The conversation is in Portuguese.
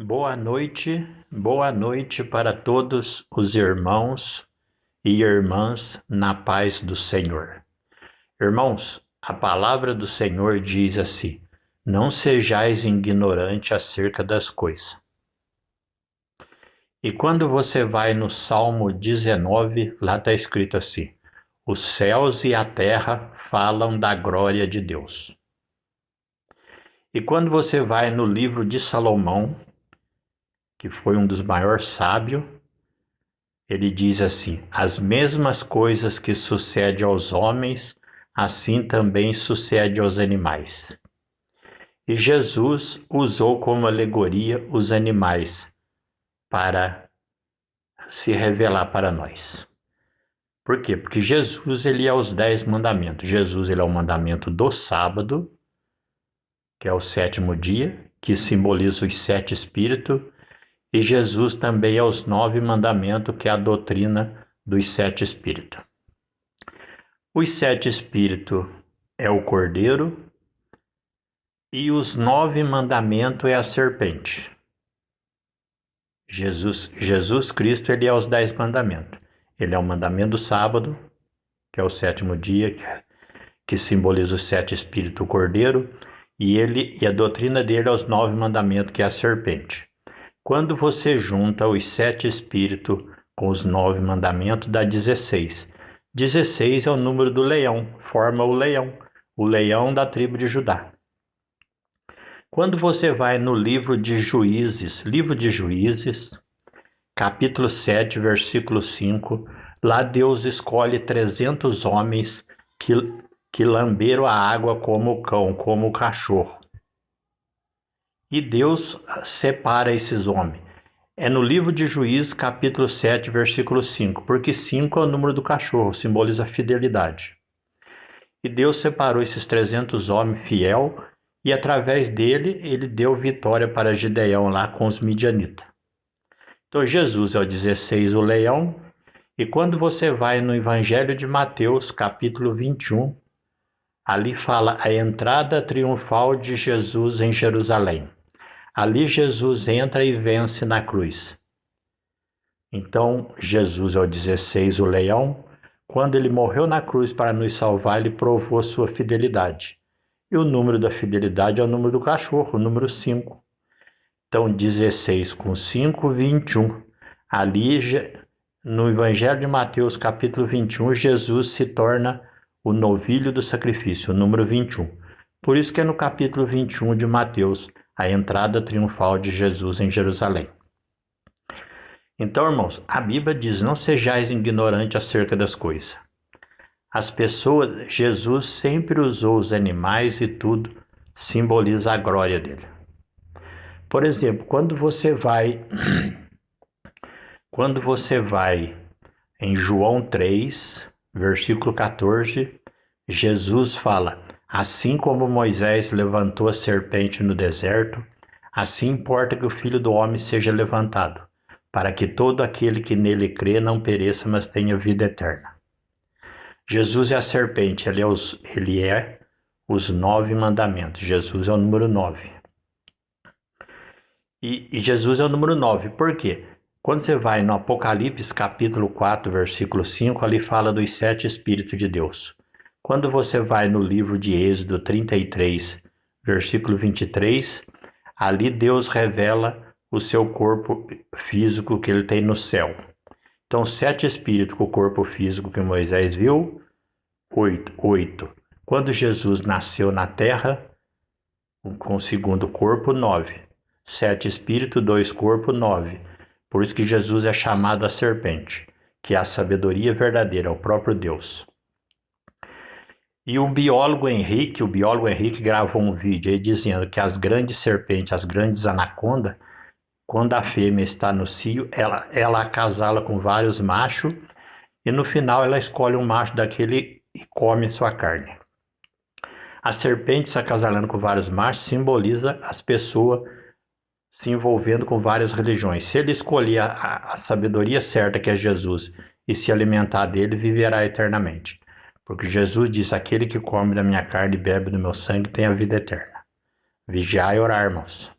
Boa noite para todos os irmãos e irmãs na paz do Senhor. Irmãos, a palavra do Senhor diz assim: não sejais ignorantes acerca das coisas. E quando você vai no Salmo 19, lá está escrito assim: os céus e a terra falam da glória de Deus. E quando você vai no livro de Salomão, que foi um dos maiores sábios, ele diz assim: as mesmas coisas que sucedem aos homens, assim também sucede aos animais. E Jesus usou como alegoria os animais para se revelar para nós. Por quê? Porque Jesus ele é os 10 mandamentos. Jesus ele é o mandamento do sábado, que é o sétimo dia, que simboliza os 7 espíritos. E Jesus também é os 9 mandamentos, que é a doutrina dos 7 espíritos. Os 7 espíritos é o cordeiro e os 9 mandamentos é a serpente. Jesus Cristo ele é os 10 mandamentos. Ele é o mandamento do sábado, que é o sétimo dia, que simboliza os 7 espíritos, o cordeiro, e a doutrina dele é os 9 mandamentos, que é a serpente. Quando você junta os 7 espíritos com os 9 mandamentos, dá 16. 16 é o número do leão, forma o leão da tribo de Judá. Quando você vai no livro de Juízes, capítulo 7, versículo 5, lá Deus escolhe 300 homens que lamberam a água como o cão, como o cachorro. E Deus separa esses homens. É no livro de Juízes, capítulo 7, versículo 5, porque 5 é o número do cachorro, simboliza fidelidade. E Deus separou esses 300 homens fiel, e através dele, ele deu vitória para Gideão lá com os midianitas. Então Jesus é o 16, o leão, e quando você vai no Evangelho de Mateus, capítulo 21, ali fala a entrada triunfal de Jesus em Jerusalém. Ali Jesus entra e vence na cruz. Então, Jesus é o 16, o leão. Quando ele morreu na cruz para nos salvar, ele provou a sua fidelidade. E o número da fidelidade é o número do cachorro, o número 5. Então, 16 com 5, 21. Ali, no Evangelho de Mateus, capítulo 21, Jesus se torna o novilho do sacrifício, o número 21. Por isso que é no capítulo 21 de Mateus, a entrada triunfal de Jesus em Jerusalém. Então, irmãos, a Bíblia diz: não sejais ignorantes acerca das coisas. As pessoas, Jesus sempre usou os animais e tudo simboliza a glória dele. Por exemplo, quando você vai em João 3, versículo 14, Jesus fala: assim como Moisés levantou a serpente no deserto, assim importa que o Filho do Homem seja levantado, para que todo aquele que nele crê não pereça, mas tenha vida eterna. Jesus é a serpente, ele é os 9 mandamentos. Jesus é o número 9. E Jesus é o número 9, por quê? Quando você vai no Apocalipse, capítulo 4, versículo 5, ali fala dos 7 Espíritos de Deus. Quando você vai no livro de Êxodo 33, versículo 23, ali Deus revela o seu corpo físico que ele tem no céu. Então, 7 espíritos com o corpo físico que Moisés viu, 8. Quando Jesus nasceu na terra, com o segundo corpo, 9. 7 espíritos, 2 corpos, 9. Por isso que Jesus é chamado a serpente, que é a sabedoria verdadeira, é o próprio Deus. E o biólogo Henrique gravou um vídeo aí dizendo que as grandes serpentes, as grandes anacondas, quando a fêmea está no cio, ela acasala com vários machos e no final ela escolhe um macho daquele e come sua carne. A serpente se acasalando com vários machos simboliza as pessoas se envolvendo com várias religiões. Se ele escolher a sabedoria certa, que é Jesus, e se alimentar dele, viverá eternamente. Porque Jesus disse: aquele que come da minha carne e bebe do meu sangue tem a vida eterna. Vigiai e orar, irmãos.